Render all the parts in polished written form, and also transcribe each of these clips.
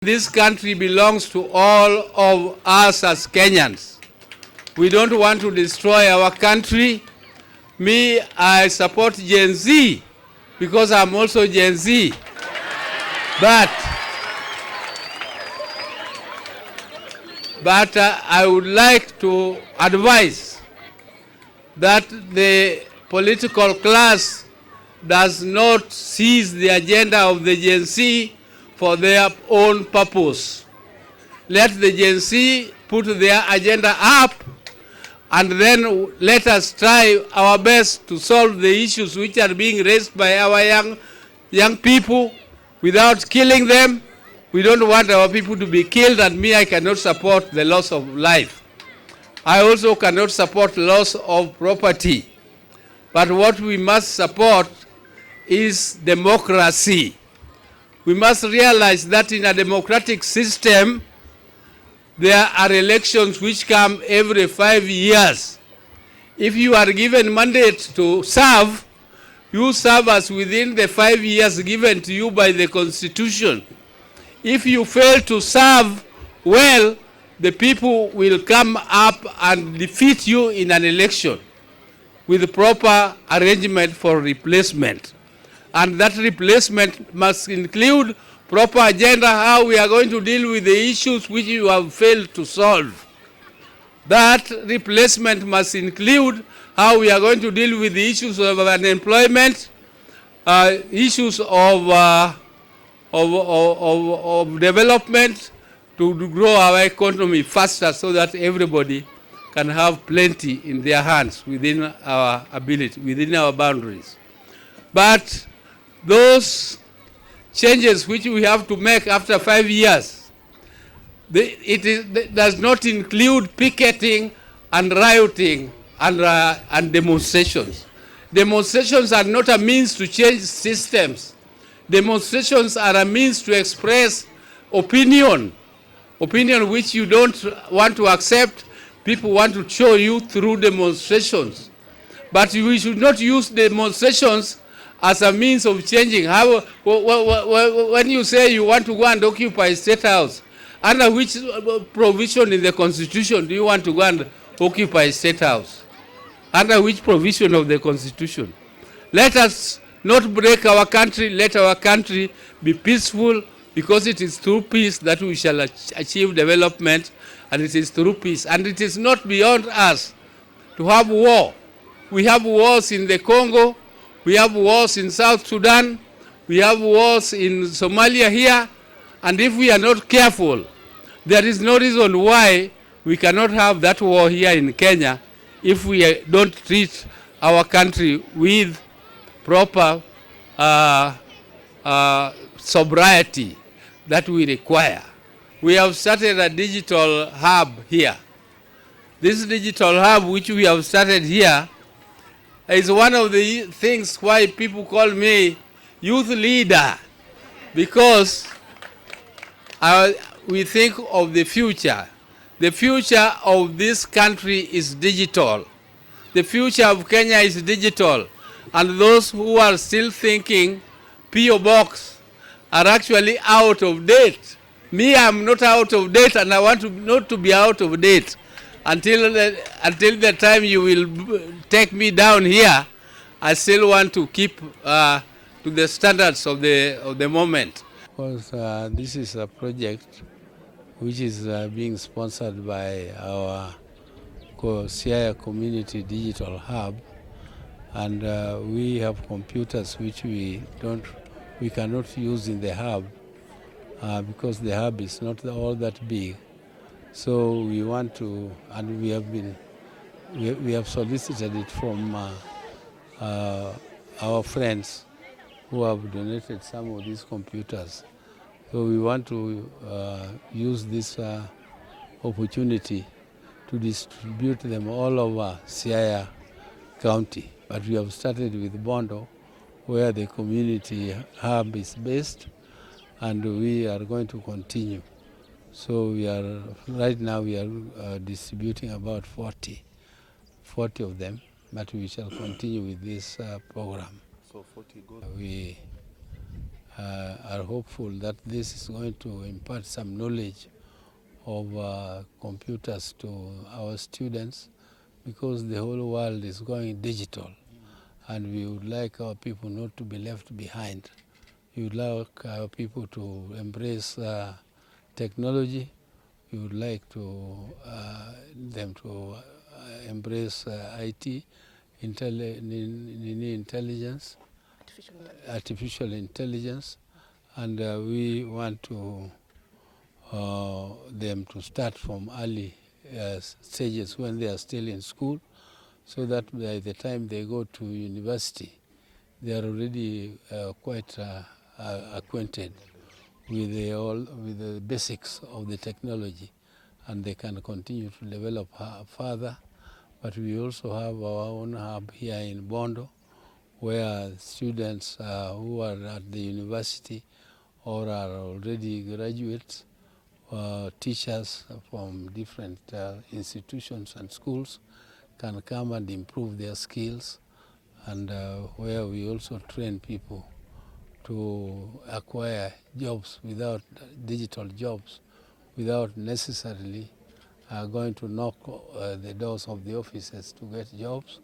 This country belongs to all of us as Kenyans. We don't want to destroy our country. Me, I support Gen Z because I'm also Gen Z. But I would like to advise that the political class does not seize the agenda of the Gen Z for their own purpose. Let the Gen Z put their agenda up, and then let us try our best to solve the issues which are being raised by our young people without killing them. We don't want our people to be killed, and me, I cannot support the loss of life. I also cannot support loss of property. But what we must support is democracy. We must realize that in a democratic system, there are elections which come every 5 years. If you are given mandate to serve, you serve as within the 5 years given to you by the Constitution. If you fail to serve well, the people will come up and defeat you in an election with proper arrangement for replacement. And that replacement must include proper agenda, how we are going to deal with the issues which you have failed to solve. That replacement must include how we are going to deal with the issues of unemployment, issues of development, to grow our economy faster so that everybody can have plenty in their hands within our ability, within our boundaries. But those changes which we have to make after 5 years, it does not include picketing and rioting and demonstrations. Demonstrations are not a means to change systems. Demonstrations are a means to express opinion which you don't want to accept. People want to show you through demonstrations. But we should not use demonstrations as a means of changing. How, when you say you want to go and occupy State House, under which provision in the Constitution do you want to go and occupy State House? Under which provision of the Constitution? Let us not break our country. Let our country be peaceful, because it is through peace that we shall achieve development, and it is through peace. And it is not beyond us to have war. We have wars in the Congo. We have wars in South Sudan. We have wars in Somalia here. And if we are not careful, there is no reason why we cannot have that war here in Kenya if we don't treat our country with proper sobriety that we require. We have started a digital hub here. This digital hub which we have started here is one of the things why people call me youth leader, because we think of the future. The future of this country is digital. The future of Kenya is digital. And those who are still thinking P.O. Box are actually out of date. Me, I'm not out of date, and I want to not to be out of date. Until the time you will take me down here, I still want to keep to the standards of the moment. Because this is a project which is being sponsored by our Siaya Community Digital Hub, and we have computers which we cannot use in the hub because the hub is not all that big. So we want to, and we have solicited it from our friends who have donated some of these computers. So we want to use this opportunity to distribute them all over Siaya County. But we have started with Bondo, where the community hub is based, and we are going to continue. So right now we are distributing about 40 of them, but we shall continue with this program. So 40 goes. We are hopeful that this is going to impart some knowledge of computers to our students, because the whole world is going digital, and we would like our people not to be left behind. We would like our people to embrace technology. We would like them to embrace IT, intelligence, artificial intelligence, and we want to them to start from early stages when they are still in school, so that by the time they go to university, they are already quite acquainted with the basics of the technology, and they can continue to develop further. But we also have our own hub here in Bondo, where students who are at the university or are already graduates, teachers from different institutions and schools can come and improve their skills, and where we also train people to acquire jobs without digital jobs, without necessarily going to knock the doors of the offices to get jobs.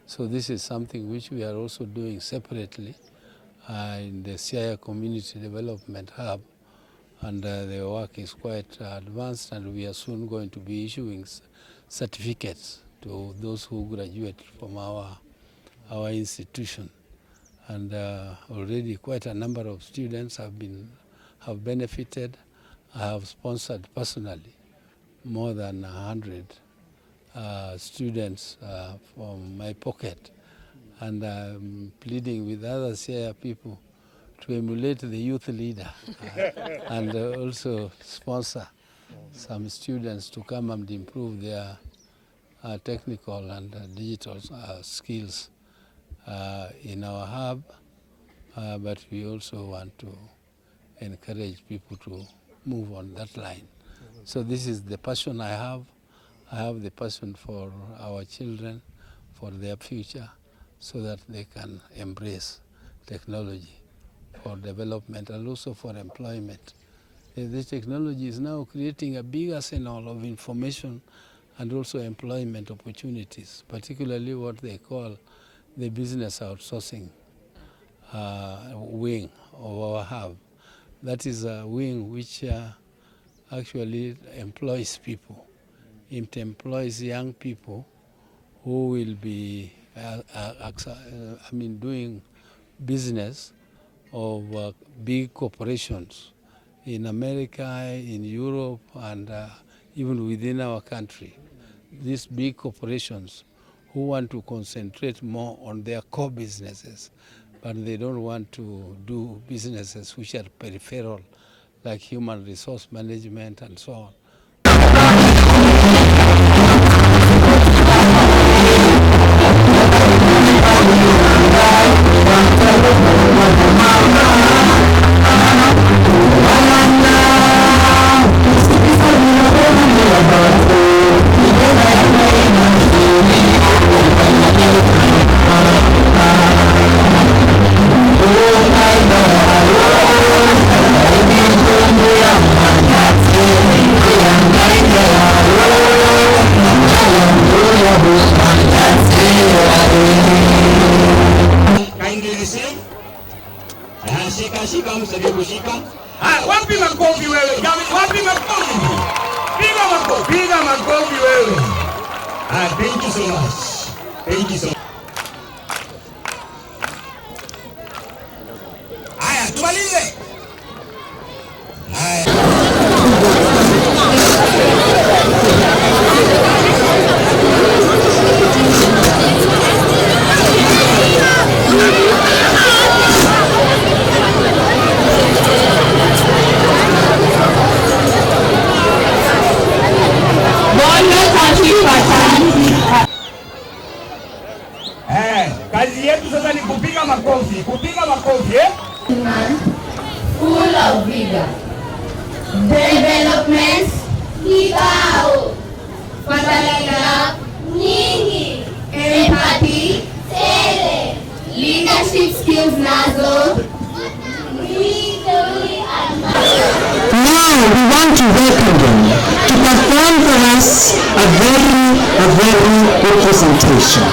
So this is something which we are also doing separately in the Siaya Community Development Hub, and the work is quite advanced, and we are soon going to be issuing certificates to those who graduate from our institution. And already quite a number of students have benefited. I have sponsored personally more than 100 students from my pocket, and I'm pleading with other Siaya people to emulate the youth leader and also sponsor some students to come and improve their technical and digital skills in our hub, but we also want to encourage people to move on that line. So this is the passion I have. I have the passion for our children, for their future, so that they can embrace technology for development and also for employment. This technology is now creating a big arsenal of information and also employment opportunities, particularly what they call the business outsourcing wing of our hub. That is a wing which actually employs people. It employs young people who will be doing business of big corporations in America, in Europe, and even within our country. These big corporations who want to concentrate more on their core businesses, but they don't want to do businesses which are peripheral, like human resource management and so on. Shika msaidie kushika. Wapi makofi wewe? Wapi makofi? Piga makofi wewe. Thank you so much. Thank you so much. Haya, tumalize. Kazi yetu sasa ni kupiga makofi, Full of vigor. Developments kibao. Fadhila nyingi. Empathy tele. Leadership skills nazo nyingi. we want to welcome them to perform for us a very good presentation.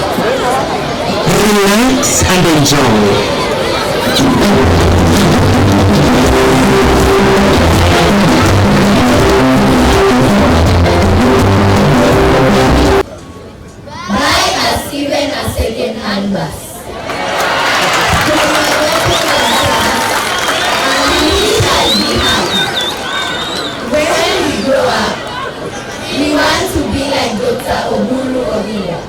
Relax and enjoy. Buy us even a second-hand bus. When we grow up, we want to be like Dr. Oburu Odinga.